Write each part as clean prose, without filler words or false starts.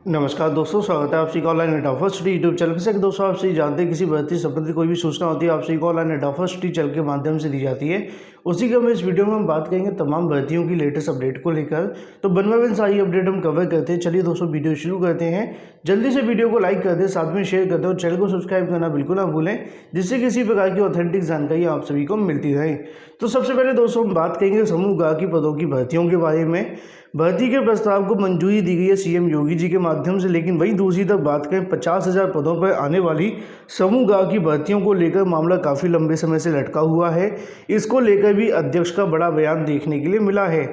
नमस्कार दोस्तों, स्वागत है आप सभी का online at offer city YouTube channel से। दोस्तों, आप सभी जानते हैं किसी भर्ती संबंधी कोई भी सूचना होती है आप सभी को online at offer city channel के माध्यम से दी जाती है। उसी के हम इस वीडियो में हम बात करेंगे तमाम भर्तियों की लेटेस्ट अपडेट को लेकर। तो बनवा सारी अपडेट हम कवर करते हैं। चलिए दोस्तों, वीडियो शुरू करते हैं। जल्दी से वीडियो को लाइक कर दें, साथ में शेयर कर दें और चैनल को सब्सक्राइब करना बिल्कुल ना भूलें, जिससे किसी प्रकार की ऑथेंटिक जानकारी आप सभी को मिलती रहे। तो सबसे पहले दोस्तों हम बात करेंगे समूह ग की पदों की भर्तियों के बारे में। भर्ती के प्रस्ताव को मंजूरी दी गई है सीएम योगी जी के माध्यम से, लेकिन वहीं दूसरी तरफ बात करें 50,000 पदों पर आने वाली समूह ग की भर्तियों को लेकर मामला काफ़ी लंबे समय से लटका हुआ है। इसको लेकर भी अध्यक्ष का बड़ा बयान देखने के लिए मिला है।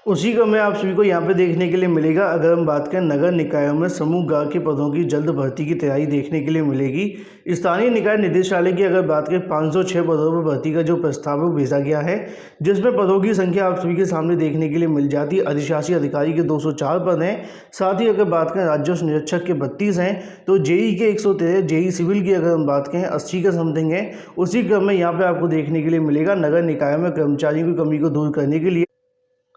उसी का मैं आप सभी को यहाँ पे देखने के लिए मिलेगा। अगर हम बात करें नगर निकायों में समूह ग के पदों की जल्द भर्ती की तैयारी देखने के लिए मिलेगी। स्थानीय निकाय निदेशालय की अगर बात करें 506 पदों पर भर्ती का जो प्रस्ताव है वो भेजा गया है, जिसमें पदों की संख्या आप सभी के सामने देखने के लिए मिल जाती है। अधिशासी अधिकारी के 204 पद हैं। साथ ही अगर बात करें राजस्व निरीक्षक के 32 हैं, तो जेई के 113, जेई सिविल की अगर हम बात करें 80 का समथिंग है। उसी क्रम में यहाँ पे आपको देखने के लिए मिलेगा नगर निकायों में कर्मचारियों की कमी को दूर करने के लिए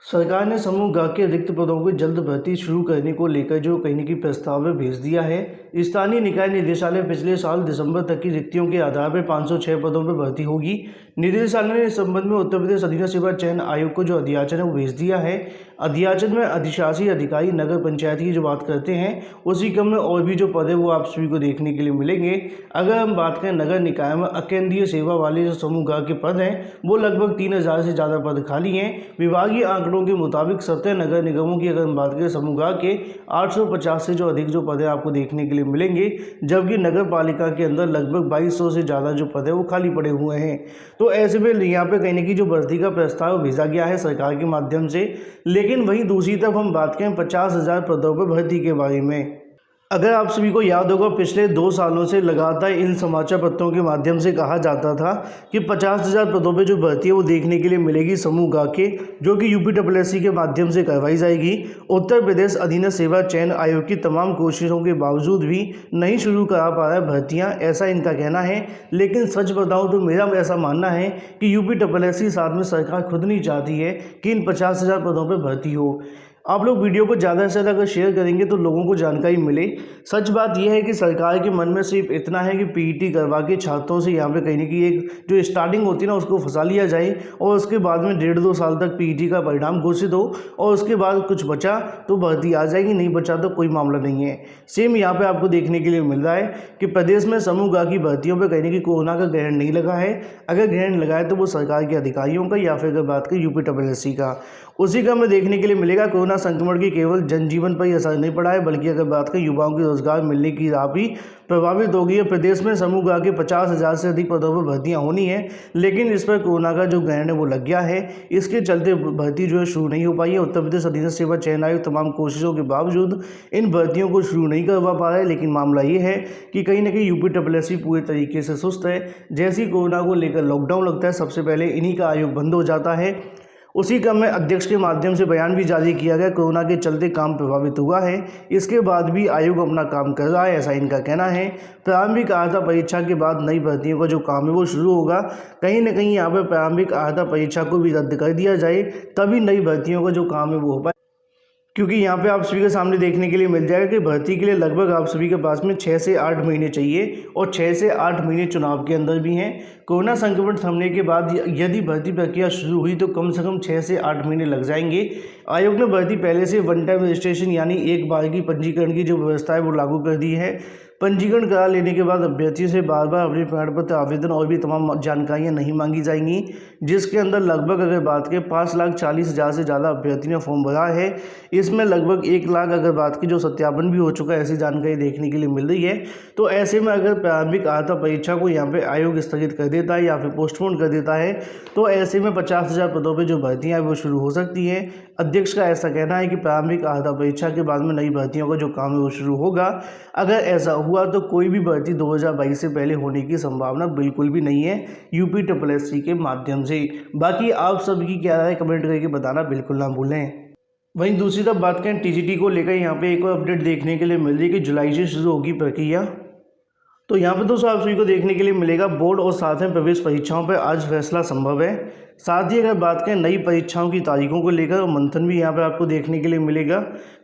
सरकार ने समूह ग के रिक्त पदों की जल्द भर्ती शुरू करने को लेकर जो कहीं की प्रस्ताव भेज दिया है। स्थानीय निकाय निदेशालय पिछले साल दिसंबर तक की रिक्तियों के आधार पर 506 पदों पर भर्ती होगी। निदेशालय ने इस संबंध में उत्तर प्रदेश अधीनस्थ सेवा चयन आयोग को जो अध्याचन है वो भेज दिया है। अध्याचन में अधिशासी अधिकारी नगर पंचायत की जो बात करते हैं, उसी क्रम में और भी जो पद है वो आप सभी को देखने के लिए मिलेंगे। अगर हम बात करें नगर निकाय में अकेंद्रीय सेवा वाले जो समूह ग के पद हैं, वो लगभग 3,000 से ज़्यादा पद खाली हैं। विभागीय आंकड़ों के मुताबिक 17 नगर निगमों की अगर हम बात करें समूह ग के 850 से जो अधिक जो पद है आपको देखने के लिए मिलेंगे, जबकि नगर पालिका के अंदर लगभग 2200 से ज़्यादा जो पद है वो खाली पड़े हुए हैं। तो ऐसे में यहाँ पे कहने की जो भर्ती का प्रस्ताव भेजा गया है सरकार के माध्यम से, लेकिन वहीं दूसरी तरफ हम बात करें 50,000 पदों पर भर्ती के बारे में। अगर आप सभी को याद होगा, पिछले 2 सालों से लगातार इन समाचार पत्रों के माध्यम से कहा जाता था कि 50,000 पदों पे जो भर्ती है वो देखने के लिए मिलेगी समूह ग के, जो कि यूपीएससी के माध्यम से करवाई जाएगी। उत्तर प्रदेश अधीनस्थ सेवा चयन आयोग की तमाम कोशिशों के बावजूद भी नहीं शुरू करा पा रहा है भर्तियाँ, ऐसा इनका कहना है। लेकिन सच बताऊँ तो मेरा ऐसा मानना है कि यूपीएससी साथ में सरकार खुद नहीं चाहती है कि इन 50,000 पदों पर भर्ती हो। आप लोग वीडियो को ज़्यादा से ज़्यादा अगर शेयर करेंगे तो लोगों को जानकारी मिले। सच बात यह है कि सरकार के मन में सिर्फ इतना है कि पीईटी करवा के छात्रों से यहाँ पे कहने की एक जो स्टार्टिंग होती है ना उसको फंसा लिया जाए, और उसके बाद में 1.5-2 साल तक पीईटी का परिणाम घोषित हो, और उसके बाद कुछ बचा तो भर्ती आ जाएगी, नहीं बचा तो कोई मामला नहीं है। सेम यहाँ पर आपको देखने के लिए मिल रहा है कि प्रदेश में समूह ग की भर्तियों पर कहने की कोरोना का ग्रहण नहीं लगा है। अगर ग्रहण लगा है तो वो सरकार के अधिकारियों का या फिर अगर बात करें यूपीएससी का, उसी का हमें देखने के लिए मिलेगा। कोरोना संक्रमण की केवल जनजीवन पर ही असर नहीं पड़ा है, बल्कि अगर बात करें युवाओं के रोजगार मिलने की राह भी प्रभावित हो गई है। प्रदेश में समूह ग के 50,000 से अधिक पदों पर भर्तियां होनी है, लेकिन इस पर कोरोना का जो ग्रहण है वो लग गया है। इसके चलते भर्ती जो है शुरू नहीं हो पाई है। उत्तर प्रदेश अधीनस्थ सेवा चयन आयोग तमाम कोशिशों के बावजूद इन भर्तियों को शुरू नहीं करवा पा रहा है। लेकिन मामला ये है कि कहीं ना कहीं यूपीएससी पूरे तरीके से सुस्त है। जैसे ही कोरोना को लेकर लॉकडाउन लगता है, सबसे पहले इन्हीं का आयोग बंद हो जाता है। उसी क्रम में अध्यक्ष के माध्यम से बयान भी जारी किया गया। कोरोना के चलते काम प्रभावित हुआ है, इसके बाद भी आयोग अपना काम कर रहा है, ऐसा इनका कहना है। प्रारंभिक अर्हता परीक्षा के बाद नई भर्तियों का जो काम है वो शुरू होगा। कहीं ना कहीं यहाँ पर प्रारंभिक अर्हता परीक्षा को भी रद्द कर दिया जाए, तभी नई भर्तियों का जो काम है वो हो पाए। क्योंकि यहाँ पे आप सभी के सामने देखने के लिए मिल जाएगा कि भर्ती के लिए लगभग आप सभी के पास में 6 से 8 महीने चाहिए, और 6 से 8 महीने चुनाव के अंदर भी हैं। कोरोना संक्रमण थमने के बाद यदि भर्ती प्रक्रिया शुरू हुई तो कम से कम 6 से 8 महीने लग जाएंगे। आयोग ने भर्ती पहले से वन टाइम रजिस्ट्रेशन यानी एक बार की पंजीकरण की जो व्यवस्था है वो लागू कर दी है। पंजीकरण करा लेने के बाद अभ्यर्थी से बार बार अपने प्रमाण पत्र, आवेदन और भी तमाम जानकारियां नहीं मांगी जाएंगी, जिसके अंदर लगभग अगर बात करें 5,40,000 से ज़्यादा अभ्यर्थी ने फॉर्म भरा है। इसमें लगभग 1 लाख अगर बात की जो सत्यापन भी हो चुका है, ऐसी जानकारी देखने के लिए मिल रही है। तो ऐसे में अगर प्रारंभिक अर्हता परीक्षा को यहाँ पे आयोग स्थगित कर देता है या फिर पोस्टपोन कर देता है, तो ऐसे में 50,000 पदों पे जो भर्तियाँ हैं वो शुरू हो सकती हैं। अध्यक्ष का ऐसा कहना है कि प्रारंभिक अर्हता परीक्षा के बाद में नई भर्तियों का जो काम है वो शुरू होगा। अगर ऐसा हुआ तो कोई भी भर्ती 2022 से पहले होने की संभावना बिल्कुल भी नहीं है यूपीएससी के माध्यम से। बाकी आप सबकी क्या राय कमेंट करके बताना बिल्कुल ना भूलें। वहीं दूसरी तरफ बात करें टीजीटी को लेकर, यहाँ पे एक और अपडेट देखने के लिए मिल रही है कि जुलाई से शुरू होगी प्रक्रिया। तो यहाँ पर दोस्तों आप सभी को देखने के लिए मिलेगा बोर्ड और साथ में प्रवेश परीक्षाओं पर आज फैसला संभव है। साथ ही अगर बात करें नई परीक्षाओं की तारीखों को लेकर मंथन भी यहाँ पे आपको देखने के लिए मिलेगा।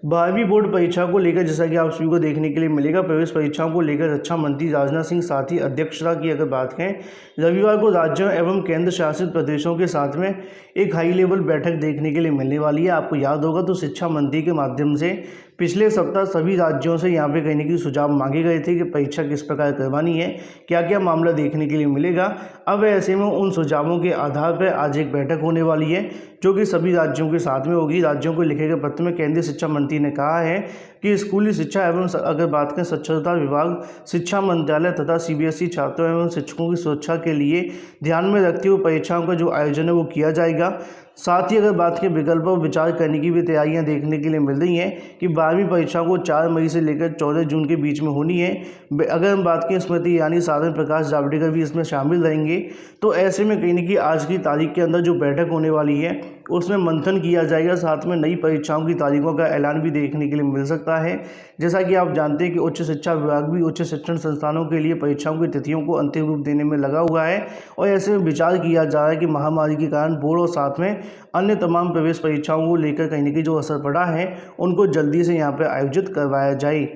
12वीं बोर्ड परीक्षा को लेकर जैसा कि आप सभी को देखने के लिए मिलेगा, प्रवेश परीक्षाओं को लेकर रक्षा मंत्री राजनाथ सिंह साथ ही अध्यक्षता की अगर बात करें, रविवार को राज्यों एवं केंद्र शासित प्रदेशों के साथ में एक हाई लेवल बैठक देखने के लिए मिलने वाली है। आपको याद होगा तो शिक्षा मंत्री के माध्यम से पिछले सप्ताह सभी राज्यों से यहाँ पे कहने की सुझाव मांगे गए थे कि परीक्षा किस प्रकार करवानी है, क्या क्या मामला देखने के लिए मिलेगा। अब ऐसे में उन सुझावों के आधार पर आज एक बैठक होने वाली है जो कि सभी राज्यों के साथ में होगी। राज्यों को लिखे गए पत्र में केंद्रीय शिक्षा मंत्री ने कहा है कि स्कूली शिक्षा एवं अगर बात करें साक्षरता विभाग, शिक्षा मंत्रालय तथा सीबीएसई छात्रों एवं शिक्षकों की सुरक्षा के लिए ध्यान में रखते हुए परीक्षाओं का जो आयोजन है वो किया जाएगा। साथ ही अगर बात करें विकल्प पर विचार करने की भी तैयारियां देखने के लिए मिल रही हैं कि 12वीं परीक्षा को 4 मई से लेकर 14 जून के बीच में होनी है। अगर हम बात करें स्मृति ईरानी, साधन प्रकाश जावड़ेकर भी इसमें शामिल रहेंगे। तो ऐसे में कहीं ना कहीं आज की तारीख के अंदर जो बैठक होने वाली है उसमें मंथन किया जाएगा, साथ में नई परीक्षाओं की तारीखों का ऐलान भी देखने के लिए मिल सकता है। जैसा कि आप जानते हैं कि उच्च शिक्षा विभाग भी उच्च शिक्षण संस्थानों के लिए परीक्षाओं की तिथियों को अंतिम रूप देने में लगा हुआ है और ऐसे में विचार किया जा रहा है कि महामारी के कारण बोर्ड और साथ में अन्य तमाम प्रवेश परीक्षाओं को लेकर कहीं ना कहीं जो असर पड़ा है उनको जल्दी से यहाँ पर आयोजित करवाया जाए।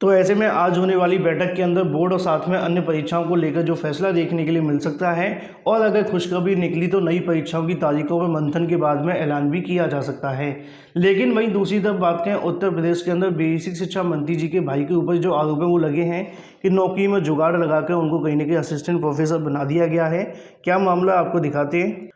तो ऐसे में आज होने वाली बैठक के अंदर बोर्ड और साथ में अन्य परीक्षाओं को लेकर जो फैसला देखने के लिए मिल सकता है, और अगर खुशखबरी निकली तो नई परीक्षाओं की तारीखों पर मंथन के बाद में ऐलान भी किया जा सकता है। लेकिन वहीं दूसरी तरफ बात करें, उत्तर प्रदेश के अंदर बेसिक शिक्षा मंत्री जी के भाई के ऊपर जो आरोप है वो लगे हैं कि नौकरी में जुगाड़ लगाकर उनको कहीं ना कहीं असिस्टेंट प्रोफेसर बना दिया गया है। क्या मामला आपको दिखाते हैं।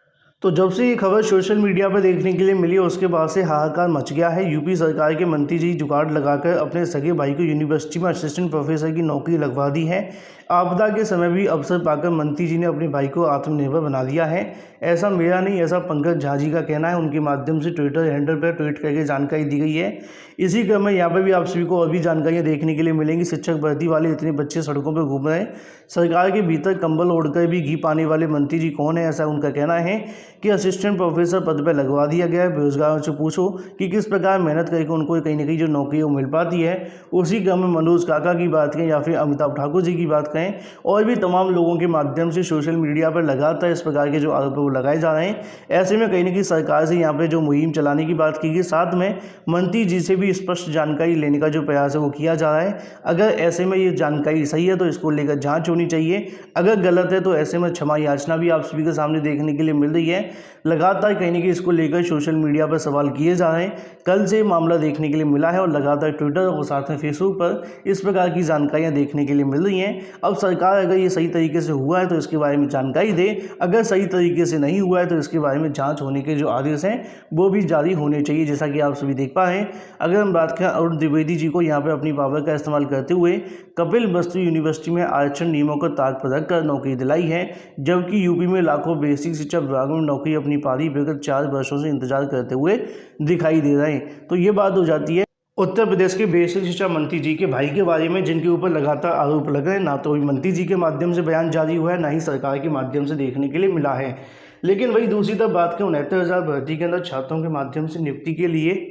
तो जब से ये खबर सोशल मीडिया पर देखने के लिए मिली उसके बाद से हाहाकार मच गया है। यूपी सरकार के मंत्री जी जुगाड़ लगाकर अपने सगे भाई को यूनिवर्सिटी में असिस्टेंट प्रोफेसर की नौकरी लगवा दी है। आपदा के समय भी अवसर पाकर मंत्री जी ने अपने भाई को आत्मनिर्भर बना दिया है। ऐसा मेरा नहीं, ऐसा पंकज झा जी का कहना है। उनके माध्यम से ट्विटर हैंडल पर ट्वीट करके जानकारी दी गई है। इसी क्रम में यहाँ पर भी आप सभी को और भी जानकारियाँ देखने के लिए मिलेंगी। शिक्षक भर्ती वाले इतने बच्चे सड़कों पर घूम रहे हैं, सरकार के भीतर कंबल ओढ़कर भी घी पाने वाले मंत्री जी कौन है, ऐसा उनका कहना है कि असिस्टेंट प्रोफेसर पद पर लगवा दिया गया है। बेरोजगारों से पूछो कि किस प्रकार मेहनत करके उनको कहीं ना कहीं जो नौकरी वो मिल पाती है। उसी क्रम में मनोज काका की बात करें या फिर अमिताभ ठाकुर जी की बात करें, और भी तमाम लोगों के माध्यम से सोशल मीडिया पर लगातार इस प्रकार के जो आरोप वो लगाए जा रहे हैं। ऐसे में कहीं ना कहीं सरकार से यहाँ पर जो मुहिम चलाने की बात की गई, साथ में मंत्री जी से भी स्पष्ट जानकारी लेने का जो प्रयास है वो किया जा रहा है। अगर ऐसे में ये जानकारी सही है तो इसको लेकर जाँच होनी चाहिए, अगर गलत है तो ऐसे में क्षमा याचना भी आप सभी के सामने देखने के लिए मिल रही है। लगातार कहीं ना कहीं इसको लेकर सोशल मीडिया पर सवाल किए जा रहे हैं। कल से मामला देखने के लिए मिला है और लगातार ट्विटर और साथ में फेसबुक पर इस प्रकार की जानकारियां देखने के लिए मिल रही हैं। अब सरकार अगर ये सही तरीके से हुआ है तो इसके बारे में जानकारी दे, अगर सही तरीके से नहीं हुआ है तो इसके बारे में जांच होने के जो आदेश हैं वो भी जारी होने चाहिए। जैसा कि आप सभी देख पाए हैं, अगर हम बात करें अरुण द्विवेदी जी को यहाँ पर अपनी पावर का इस्तेमाल करते हुए कपिल वस्तु यूनिवर्सिटी में आरक्षण नियमों को ताक पर रखकर नौकरी दिलाई है, जबकि यूपी में लाखों बेसिक शिक्षा विभाग में नौकरी अपनी पारी विगत 4 वर्षों से इंतजार करते हुए दिखाई दे रहे हैं। तो ये बात हो जाती है उत्तर प्रदेश के बेसिक शिक्षा मंत्री जी के भाई के बारे में, जिनके ऊपर लगातार आरोप लग रहे हैं। ना तो मंत्री जी के माध्यम से बयान जारी हुआ है, ना ही सरकार के माध्यम से देखने के लिए मिला है। लेकिन वही दूसरी तरफ बात करें, 69,000 भर्ती के अंदर छात्रों के माध्यम से नियुक्ति के लिए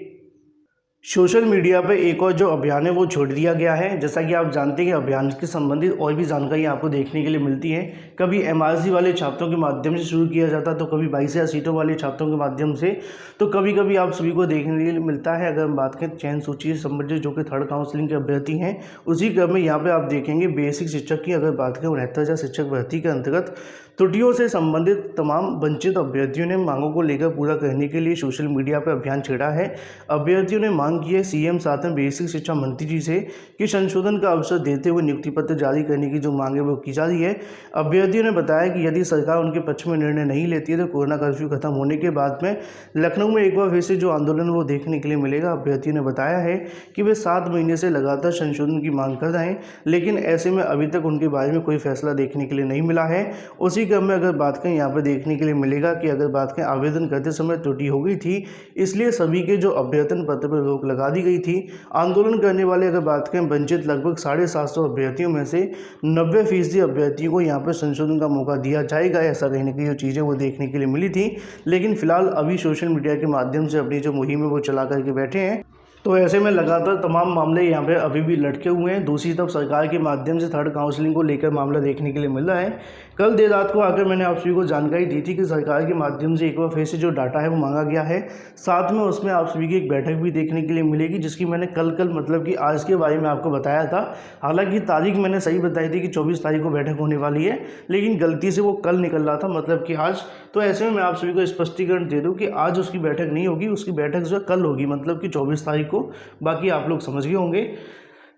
सोशल मीडिया पर एक और जो अभियान है वो छोड़ दिया गया है। जैसा कि आप जानते हैं कि अभियान के संबंधित और भी जानकारी आपको देखने के लिए मिलती है। कभी एमआरसी वाले छात्रों के माध्यम से शुरू किया जाता है, तो कभी 22,000 सीटों वाले छात्रों के माध्यम से, तो कभी कभी आप सभी को देखने के लिए मिलता है। अगर हम बात करें चयन सूची से संबंधित जो कि थर्ड काउंसलिंग के अभ्यर्थी हैं, उसी क्रम में यहाँ पर आप देखेंगे बेसिक शिक्षक की अगर बात करें 69,000 शिक्षक भर्ती के अंतर्गत त्रुटियों से संबंधित तमाम वंचित अभ्यर्थियों ने मांगों को लेकर पूरा करने के लिए सोशल मीडिया पर अभियान छेड़ा है। अभ्यर्थियों ने मांग की है सीएम साथ में बेसिक शिक्षा मंत्री जी से कि संशोधन का अवसर देते हुए नियुक्ति पत्र जारी करने की जो मांग है वो की जा रही है। अभ्यर्थियों ने बताया कि यदि सरकार उनके पक्ष में निर्णय नहीं लेती है तो कोरोना कर्फ्यू खत्म होने के बाद में लखनऊ में एक बार फिर से जो आंदोलन वो देखने के लिए मिलेगा। अभ्यर्थियों ने बताया है कि वे 7 महीने से लगातार संशोधन की मांग कर रहे हैं, लेकिन ऐसे में अभी तक उनके बारे में कोई फैसला देखने के लिए नहीं मिला है। उसी क्रम में अगर बात करें, यहाँ पर देखने के लिए मिलेगा कि अगर बात करें आवेदन करते समय त्रुटि हो गई थी, इसलिए सभी के जो अभ्यर्थन पत्र पर रोक लगा दी गई थी। आंदोलन करने वाले अगर बात करें वंचित लगभग 750 अभ्यर्थियों में से 90% अभ्यर्थियों को यहाँ पर संशोधन का मौका दिया जाएगा। ऐसा कहने की जो चीज़ें वो देखने के लिए मिली थी, लेकिन फिलहाल अभी सोशल मीडिया के माध्यम से अपनी जो मुहिम है वो चला करके बैठे हैं। तो ऐसे में लगातार तमाम मामले यहाँ पे अभी भी लटके हुए हैं। दूसरी तरफ सरकार के माध्यम से थर्ड काउंसलिंग को लेकर मामला देखने के लिए मिल रहा है। कल देर रात को आकर मैंने आप सभी को जानकारी दी थी कि सरकार के माध्यम से एक बार फिर से जो डाटा है वो मांगा गया है। साथ में उसमें आप सभी की एक बैठक भी देखने के लिए मिलेगी, जिसकी मैंने कल मतलब कि आज के बारे में आपको बताया था। हालांकि तारीख मैंने सही बताई थी कि 24 तारीख को बैठक होने वाली है, लेकिन गलती से वो कल निकल रहा था, मतलब कि आज। तो ऐसे में मैं आप सभी को स्पष्टीकरण दे दूं कि आज उसकी बैठक नहीं होगी, उसकी बैठक जो है कल होगी, मतलब कि 24 तारीख को। बाकी आप लोग समझ गए होंगे।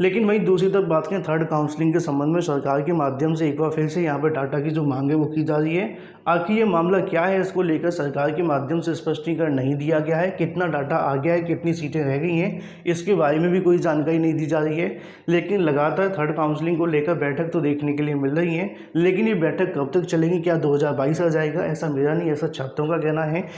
लेकिन वहीं दूसरी तरफ बात करें थर्ड काउंसलिंग के संबंध में, सरकार के माध्यम से एक बार फिर से यहाँ पर डाटा की जो मांग है वो की जा रही है। आखिर ये मामला क्या है, इसको लेकर सरकार के माध्यम से स्पष्टीकरण नहीं दिया गया है। कितना डाटा आ गया है, कितनी सीटें रह गई हैं, इसके बारे में भी कोई जानकारी नहीं दी जा रही है। लेकिन लगातार थर्ड काउंसलिंग को लेकर बैठक तो देखने के लिए मिल रही है, लेकिन ये बैठक कब तक चलेगी, क्या 2022 आ जाएगा, ऐसा मेरा नहीं, ऐसा छात्रों का कहना है।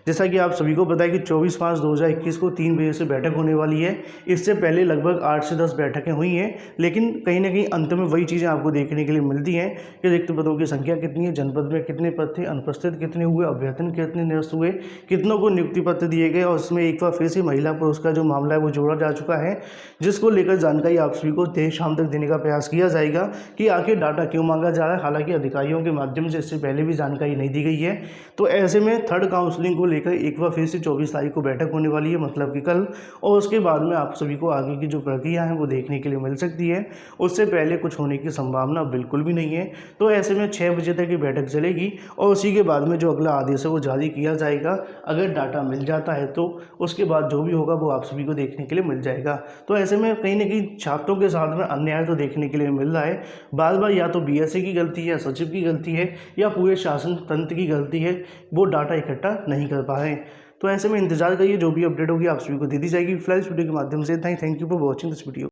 जैसा कि आप सभी को पता है कि 24/5/2021 को 3 बजे से बैठक होने वाली है। इससे पहले लगभग 8 से 10 बैठकें हुई हैं, लेकिन कहीं ना कहीं अंत में वही चीज़ें आपको देखने के लिए मिलती हैं कि रिक्त पदों की संख्या कितनी है, जनपद में कितने पद थे, अनुपस्थित कितने हुए, अभ्यर्थन कितने निरस्त हुए, कितनों को नियुक्ति पत्र दिए गए। और इसमें एक बार फिर से महिला पुरुष का जो मामला है वो जोड़ा जा चुका है, जिसको लेकर जानकारी आप सभी को देर शाम तक देने का प्रयास किया जाएगा कि आखिर डाटा क्यों मांगा जा रहा है। हालांकि अधिकारियों के माध्यम से इससे पहले भी जानकारी नहीं दी गई है। तो ऐसे में थर्ड काउंसलिंग को लेकर एक बार फिर से 24 तारीख को बैठक होने वाली है, मतलब कि कल। और उसके बाद में आप सभी को आगे की जो प्रक्रिया है वो देखने के लिए मिल सकती है। उससे पहले कुछ होने की संभावना बिल्कुल भी नहीं है। तो ऐसे में 6 बजे तक ये बैठक चलेगी और उसी के बाद में जो अगला आदेश है वो जारी किया जाएगा। अगर डाटा मिल जाता है तो उसके बाद जो भी होगा वो आप सभी को देखने के लिए मिल जाएगा। तो ऐसे में कहीं ना कहीं छात्रों के साथ में अन्याय तो देखने के लिए मिल रहा है। बार बार या तो बीएसए की गलती है, सचिव की गलती है, या पूरे शासन तंत्र की गलती है, वो डाटा इकट्ठा नहीं कर पा रहे हैं। तो ऐसे में इंतजार करिए, जो भी अपडेट होगी आप सभी को दे दी जाएगी। फिलहाल इस वीडियो के माध्यम से thank you for watching this video.